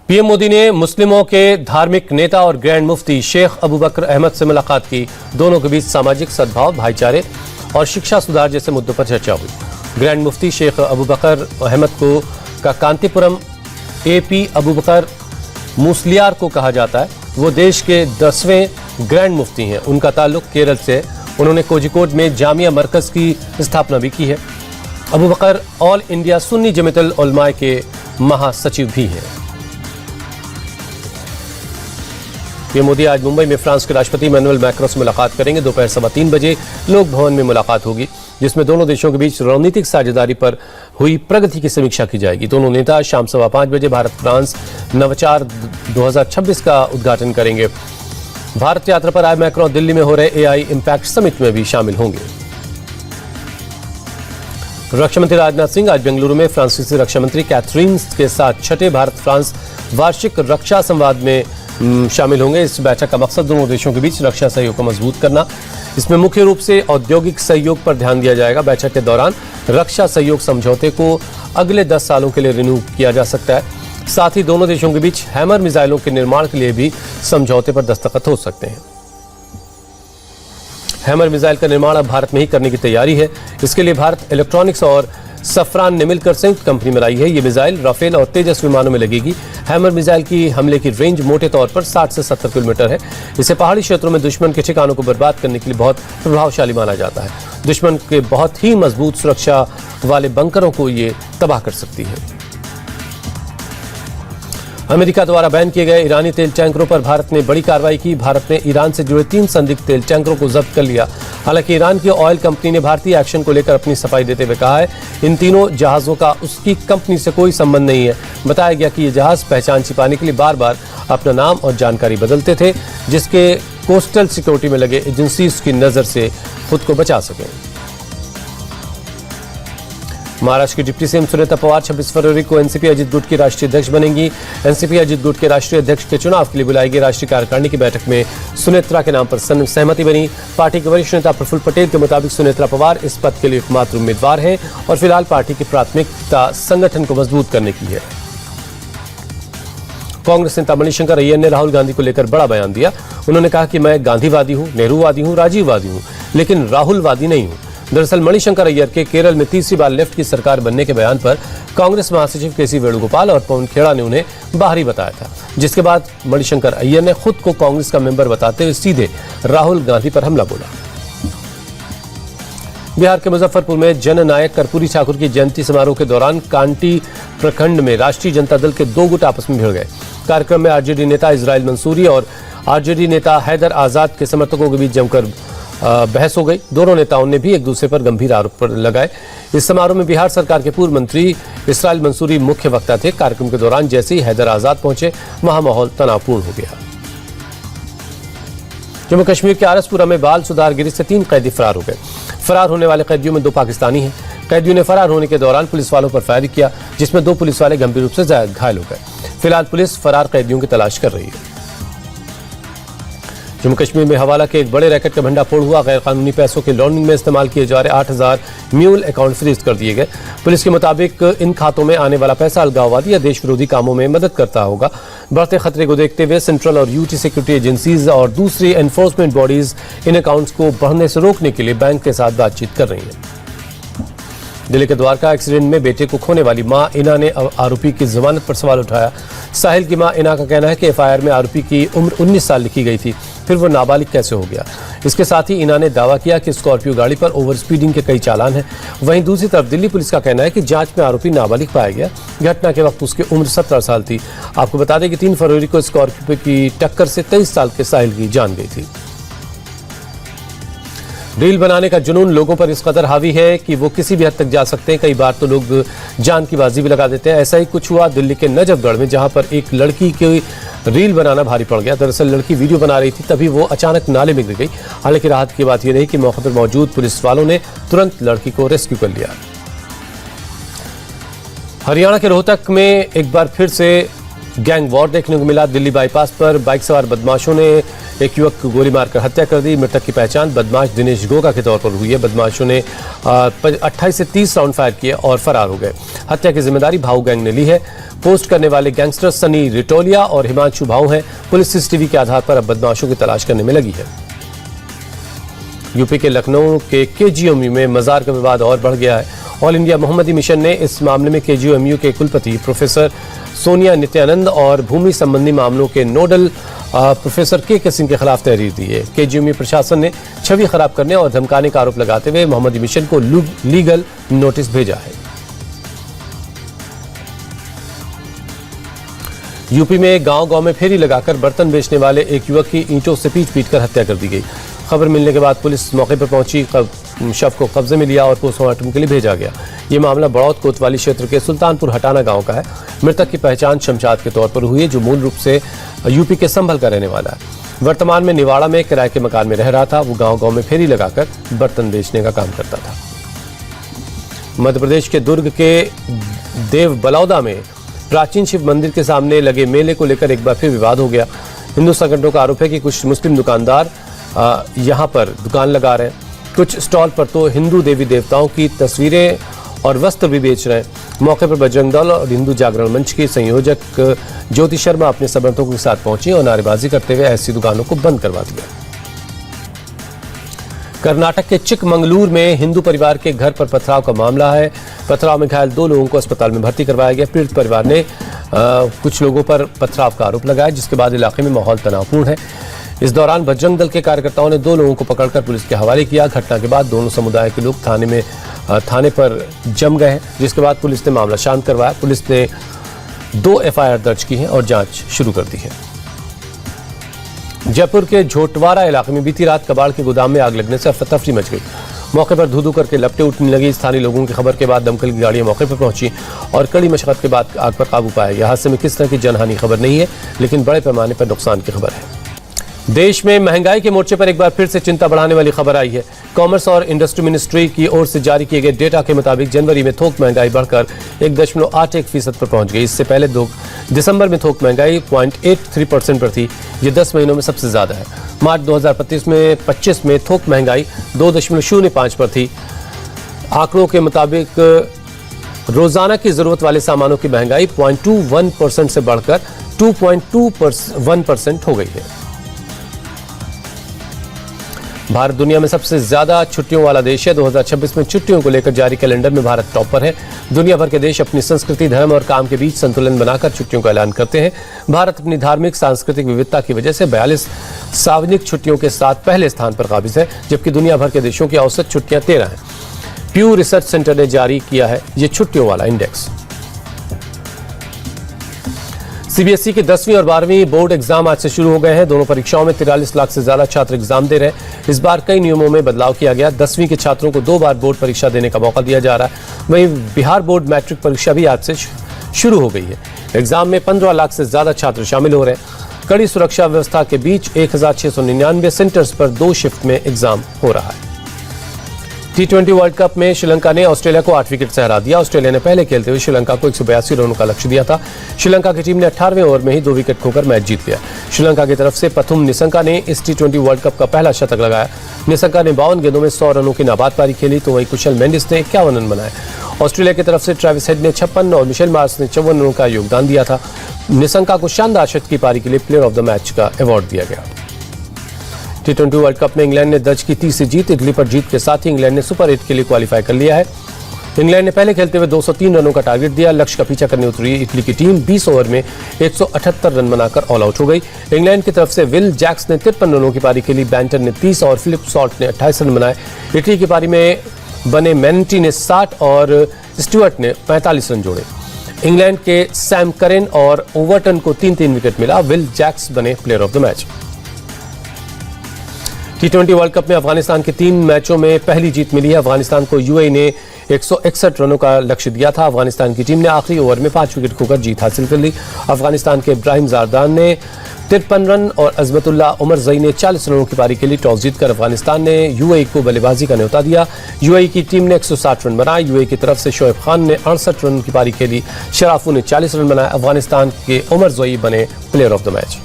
PM Modi ने मुस्लिमों के धार्मिक नेता और ग्रैंड मुफ्ती शेख अबू बकर अहमद से मुलाकात की। दोनों के बीच सामाजिक सद्भाव, भाईचारे और शिक्षा सुधार जैसे मुद्दों पर चर्चा हुई। ग्रैंड मुफ्ती शेख अबू बकर अहमद को का कांतीपुरम एपी अबू बकर मूसलियार को कहा जाता है। वो देश के 10वें ग्रैंड मुफ्ती हैं। उनका ताल्लुक केरल से है। उन्होंने कोझिकोड में जामिया मरकज की स्थापना भी की है। अबू बकर ऑल इंडिया सुन्नी जमीयतुल उलमा के महासचिव भी हैं। पीएम मोदी आज मुंबई में फ्रांस के राष्ट्रपति इमैनुअल मैक्रों से मुलाकात करेंगे। दोपहर 3:15 बजे लोक भवन में मुलाकात होगी, जिसमें दोनों देशों के बीच रणनीतिक साझेदारी पर हुई प्रगति की समीक्षा की जाएगी। दोनों नेता शाम 5:15 बजे भारत फ्रांस नवाचार 2026 का उद्घाटन करेंगे। भारत यात्रा पर आए मैक्रों दिल्ली में हो रहे एआई इम्पैक्ट समिट में भी शामिल होंगे। रक्षा मंत्री राजनाथ सिंह आज बेंगलुरु में फ्रांसीसी रक्षा मंत्री कैथरीन के साथ छठे भारत फ्रांस वार्षिक रक्षा संवाद में शामिल होंगे। इस बैठक का मकसद दोनों देशों के बीच रक्षा सहयोग को मजबूत करना। इसमें मुख्य रूप से औद्योगिक सहयोग पर ध्यान दिया जाएगा। बैठक के दौरान रक्षा सहयोग समझौते को अगले 10 सालों के लिए रिन्यू किया जा सकता है। साथ ही दोनों देशों के बीच हैमर मिसाइलों के निर्माण के लिए भी समझौते पर दस्तखत हो सकते हैं। हैमर मिसाइल का निर्माण अब भारत में ही करने की तैयारी है। इसके लिए भारत इलेक्ट्रॉनिक्स और सफरान ने मिलकर संयुक्त कंपनी बनाई है। ये मिसाइल राफेल और तेजस विमानों में लगेगी। हैमर मिसाइल की हमले की रेंज मोटे तौर पर 60 से 70 किलोमीटर है। इसे पहाड़ी क्षेत्रों में दुश्मन के ठिकानों को बर्बाद करने के लिए बहुत प्रभावशाली माना जाता है। दुश्मन के बहुत ही मजबूत सुरक्षा वाले बंकरों को ये तबाह कर सकती है। अमेरिका द्वारा बैन किए गए ईरानी तेल टैंकरों पर भारत ने बड़ी कार्रवाई की। भारत ने ईरान से जुड़े 3 संदिग्ध तेल टैंकरों को जब्त कर लिया। हालांकि ईरान की ऑयल कंपनी ने भारतीय एक्शन को लेकर अपनी सफाई देते हुए कहा है, इन तीनों जहाजों का उसकी कंपनी से कोई संबंध नहीं है। बताया गया कि ये जहाज पहचान छिपाने के लिए बार बार अपना नाम और जानकारी बदलते थे, जिसके कोस्टल सिक्योरिटी में लगे एजेंसीज की नजर से खुद को बचा सकें। महाराष्ट्र की डिप्टी सीएम सुनेत्रा पवार 26 फरवरी को एनसीपी अजित गुट की राष्ट्रीय अध्यक्ष बनेंगी। एनसीपी अजित गुट के राष्ट्रीय अध्यक्ष के चुनाव के लिए बुलाई गई राष्ट्रीय कार्यकारिणी की बैठक में सुनेत्रा के नाम पर सहमति बनी। पार्टी के वरिष्ठ नेता प्रफुल्ल पटेल के मुताबिक सुनेत्रा पवार इस पद के लिए एकमात्र उम्मीदवार हैं और फिलहाल पार्टी की प्राथमिकता संगठन को मजबूत करने की है। कांग्रेस नेता मणिशंकर अय्यर ने राहुल गांधी को लेकर बड़ा बयान दिया। उन्होंने कहा कि मैं गांधीवादी हूं, नेहरूवादी हूं, राजीववादी हूं, लेकिन राहुलवादी नहीं हूं। दरअसल मणिशंकर अय्यर के केरल में तीसरी बार लेफ्ट की सरकार बनने के बयान पर कांग्रेस महासचिव केसी वेणुगोपाल और पवन खेड़ा ने उन्हें बाहरी बताया था, जिसके बाद मणिशंकर अय्यर ने खुद को कांग्रेस का मेंबर बताते हुए सीधे राहुल गांधी पर हमला बोला। बिहार के मुजफ्फरपुर में जननायक कर्पूरी ठाकुर की जयंती समारोह के दौरान कांटी प्रखंड में राष्ट्रीय जनता दल के 2 गुट आपस में भिड़ गए। कार्यक्रम में आरजेडी नेता इजराइल मंसूरी और आरजेडी नेता हैदर आजाद के समर्थकों के बीच जमकर बहस हो गई। दोनों नेताओं ने भी एक दूसरे पर गंभीर आरोप लगाए। इस समारोह में बिहार सरकार के पूर्व मंत्री इस्राइल मंसूरी मुख्य वक्ता थे। कार्यक्रम के दौरान जैसे ही हैदर आजाद पहुंचे, वहां माहौल तनावपूर्ण हो गया। जम्मू कश्मीर के आरसपुरा में बाल सुधार गृह से 3 कैदी फरार हो गए। फरार होने वाले कैदियों में 2 पाकिस्तानी हैं। कैदियों ने फरार होने के दौरान पुलिस वालों पर फायरिंग किया, जिसमें 2 पुलिस वाले गंभीर रूप से घायल हो गए। फिलहाल पुलिस फरार कैदियों की तलाश कर रही है। जम्मू कश्मीर में हवाला के एक बड़े रैकेट का भंडाफोड़ हुआ। गैर कानूनी पैसों की लॉन्ड्रिंग में इस्तेमाल किए जा रहे 8000 म्यूल अकाउंट फ्रीज कर दिए गए। पुलिस के मुताबिक इन खातों में आने वाला पैसा अलगाववादी या देश विरोधी कामों में मदद करता होगा। बढ़ते खतरे को देखते हुए सेंट्रल और यूटी सिक्योरिटी एजेंसीज और दूसरी एनफोर्समेंट बॉडीज इन अकाउंट्स को बढ़ने से रोकने के लिए बैंक के साथ बातचीत कर रही हैं। दिल्ली के द्वारका एक्सीडेंट में बेटे को खोने वाली मां इना ने आरोपी की जमानत पर सवाल उठाया। साहिल की मां इना का कहना है कि एफआईआर में आरोपी की उम्र 19 साल लिखी गई थी, फिर वो नाबालिग कैसे हो गया। इसके साथ ही इना ने दावा किया कि स्कॉर्पियो गाड़ी पर ओवर स्पीडिंग के कई चालान हैं। वहीं दूसरी तरफ दिल्ली पुलिस का कहना है कि जांच में आरोपी नाबालिग पाया गया। घटना के वक्त उसकी उम्र 17 साल थी। आपको बता दें कि 3 फरवरी को स्कॉर्पियो की टक्कर से 23 साल के साहिल की जान गई थी। रील बनाने का जुनून लोगों पर इस कदर हावी है कि वो किसी भी हद तक जा सकते हैं। कई बार तो लोग जान की बाजी भी लगा देते हैं। ऐसा ही कुछ हुआ दिल्ली के नजफगढ़ में, जहां पर एक लड़की की रील बनाना भारी पड़ गया। दरअसल लड़की वीडियो बना रही थी, तभी वो अचानक नाले में गिर गई। हालांकि राहत की बात यह रही कि मौके पर मौजूद पुलिस वालों ने तुरंत लड़की को रेस्क्यू कर लिया। हरियाणा के रोहतक में एक बार फिर से गैंग वॉर देखने को मिला। दिल्ली बाईपास पर बाइक सवार बदमाशों ने एक युवक को गोली मारकर हत्या कर दी। मृतक की पहचान बदमाश दिनेश गोगा के तौर पर हुई है। बदमाशों ने 28 से 30 राउंड फायर किए और फरार हो गए। हत्या की जिम्मेदारी भाऊ गैंग ने ली है। पोस्ट करने वाले गैंगस्टर सनी रिटोलिया और हिमांशु भाऊ हैं। पुलिस सीसीटीवी के आधार पर अब बदमाशों की तलाश करने में लगी है। यूपी के लखनऊ के केजीएमयू में मजार का विवाद और बढ़ गया है। ऑल इंडिया मोहम्मदी मिशन ने इस मामले में केजीएमयू के कुलपति प्रोफेसर सोनिया नित्यानंद और भूमि संबंधी मामलों के नोडल प्रोफेसर के सिंह के खिलाफ तहरीर दी है। केजीएमयू प्रशासन ने छवि खराब करने और धमकाने का आरोप लगाते हुए मोहम्मदी मिशन को लीगल नोटिस भेजा है। यूपी में गांव-गांव में फेरी लगाकर बर्तन बेचने वाले एक युवक की ईंटों से पीट कर हत्या कर दी गई। खबर मिलने के बाद पुलिस मौके पर पहुंची, शव को कब्जे में लिया और पोस्टमार्टम के लिए भेजा गया। ये मामला बड़ौत कोतवाली क्षेत्र के सुल्तानपुर हटाना गांव का है। मृतक की पहचान शमशाद के तौर पर हुई है, जो मूल रूप से यूपी के संभल का रहने वाला है। वर्तमान में निवाड़ा में किराए के मकान में रह रहा था। वो गांव-गांव में फेरी लगाकर बर्तन बेचने का काम करता था। मध्य प्रदेश के दुर्ग के देव बलौदा में प्राचीन शिव मंदिर के सामने लगे मेले को लेकर एक बार फिर विवाद हो गया। हिंदू संगठनों का आरोप है कि कुछ मुस्लिम दुकानदार यहां पर दुकान लगा रहे हैं। कुछ स्टॉल पर तो हिंदू देवी देवताओं की तस्वीरें और वस्त्र भी बेच रहे हैं। मौके पर बजरंग दल और हिंदू जागरण मंच की संयोजक ज्योति शर्मा अपने समर्थकों के साथ पहुंची और नारेबाजी करते हुए ऐसी दुकानों को बंद करवा दिया। कर्नाटक के चिकमंगलूर में हिंदू परिवार के घर पर पथराव का मामला है। पथराव में घायल 2 लोगों को अस्पताल में भर्ती करवाया गया। पीड़ित परिवार ने कुछ लोगों पर पथराव का आरोप लगाया, जिसके बाद इलाके में माहौल तनावपूर्ण है। इस दौरान बजरंग दल के कार्यकर्ताओं ने 2 लोगों को पकड़कर पुलिस के हवाले किया। घटना के बाद दोनों समुदाय के लोग थाने पर जम गए, जिसके बाद पुलिस ने मामला शांत करवाया। पुलिस ने 2 एफआईआर दर्ज की है और जांच शुरू कर दी है। जयपुर के झोटवारा इलाके में बीती रात कबाड़ के गोदाम में आग लगने से अफरा-तफरी मच गई। मौके पर धू-धू करके लपटें उठने लगी। स्थानीय लोगों की खबर के बाद दमकल की गाड़ियां मौके पर पहुंची और कड़ी मशक्कत के बाद आग पर काबू पाया गया। हादसे में किस तरह की जनहानि खबर नहीं है, लेकिन बड़े पैमाने पर नुकसान की खबर है। देश में महंगाई के मोर्चे पर एक बार फिर से चिंता बढ़ाने वाली खबर आई है। कॉमर्स और इंडस्ट्री मिनिस्ट्री की ओर से जारी किए गए डेटा के मुताबिक जनवरी में थोक महंगाई बढ़कर 1.81% पर पहुंच गई। इससे पहले दिसंबर में थोक महंगाई 0.83% पर थी। ये 10 महीनों में सबसे ज्यादा है। मार्च 2025 में थोक महंगाई 2.05% पर थी। आंकड़ों के मुताबिक रोजाना की जरूरत वाले सामानों की महंगाई 0.21% से बढ़कर 2.21% हो गई है। भारत दुनिया में सबसे ज्यादा छुट्टियों वाला देश है। 2026 में छुट्टियों को लेकर जारी कैलेंडर में भारत टॉप पर है। दुनिया भर के देश अपनी संस्कृति, धर्म और काम के बीच संतुलन बनाकर छुट्टियों का ऐलान करते हैं। भारत अपनी धार्मिक सांस्कृतिक विविधता की वजह से 42 सार्वजनिक छुट्टियों के साथ पहले स्थान पर काबिज है, जबकि दुनिया भर के देशों की औसत छुट्टियां 13 हैं। प्यू रिसर्च सेंटर ने जारी किया है ये छुट्टियों वाला इंडेक्स। सीबीएसई के 10वीं और 12वीं बोर्ड एग्जाम आज से शुरू हो गए हैं। दोनों परीक्षाओं में 43 लाख से ज्यादा छात्र एग्जाम दे रहे हैं। इस बार कई नियमों में बदलाव किया गया। 10वीं के छात्रों को 2 बार बोर्ड परीक्षा देने का मौका दिया जा रहा है। वहीं बिहार बोर्ड मैट्रिक परीक्षा भी आज से शुरू हो गई है। एग्जाम में 15 लाख से ज्यादा छात्र शामिल हो रहे हैं। कड़ी सुरक्षा व्यवस्था के बीच 1699 सेंटर्स पर 2 शिफ्ट में एग्जाम हो रहा है। T20 वर्ल्ड कप में श्रीलंका ने ऑस्ट्रेलिया को 8 विकेट से हरा दिया। ऑस्ट्रेलिया ने पहले खेलते हुए श्रीलंका को 182 रनों का लक्ष्य दिया था। श्रीलंका की टीम ने 18वें ओवर में ही 2 विकेट खोकर मैच जीत लिया। श्रीलंका की तरफ से पथुम निसंका ने इस T20 वर्ल्ड कप का पहला शतक लगाया। निसंका ने 52 गेंदों में 100 रनों की नाबाद पारी खेली, तो वहीं कुशल मेंडिस ने 51 रन बनाए। ऑस्ट्रेलिया की तरफ से ट्रेविस हेड ने 56 और मिशेल मार्श ने 54 रनों का योगदान दिया था। निसंका को शानदार शतक की पारी के लिए प्लेयर ऑफ द मैच का अवार्ड दिया गया। T20 वर्ल्ड कप में इंग्लैंड ने दर्ज की तीसरी जीत। इटली पर जीत के साथ ही इंग्लैंड ने सुपर 8 के लिए क्वालिफाई कर लिया है। इंग्लैंड ने पहले खेलते हुए 203 रनों का टारगेट दिया। लक्ष्य का पीछा करने उतरी इटली की टीम 20 ओवर में 178 रन बनाकर ऑल आउट हो गई। इंग्लैंड की तरफ से विल जैक्स ने 53 रनों की पारी खेली। बैंटर ने 30 और फिलिप सॉल्ट ने 28 रन बनाए। इटली की पारी में बने मैनेटी ने 60 और स्टुअर्ट ने 45 रन जोड़े। इंग्लैंड के सैम करेन और ओवरटन को 3-3 विकेट मिला। विल जैक्स बने player of the match. T20 world cup में अफगानिस्तान के 3 मैचों में पहली जीत मिली है। अफगानिस्तान को यूएई ने 161 रनों का लक्ष्य दिया था। अफगानिस्तान की टीम ने आखिरी ओवर में 5 विकेट खोकर जीत हासिल कर ली। अफगानिस्तान के इब्राहिम ज़ारदान ने 53 रन और अजमतुल्ला उमर जई ने 40 रनों की पारी के लिए टॉस जीतकर अफगानिस्तान ने यूएई को बल्लेबाजी का न्योता दिया। यूएई की टीम ने 160 रन बनाए। यूएई की तरफ से शोएब खान ने 68 रन की पारी खेली। शराफू ने 40 रन बनाए। अफगानिस्तान के उमर जई बने प्लेयर ऑफ द मैच।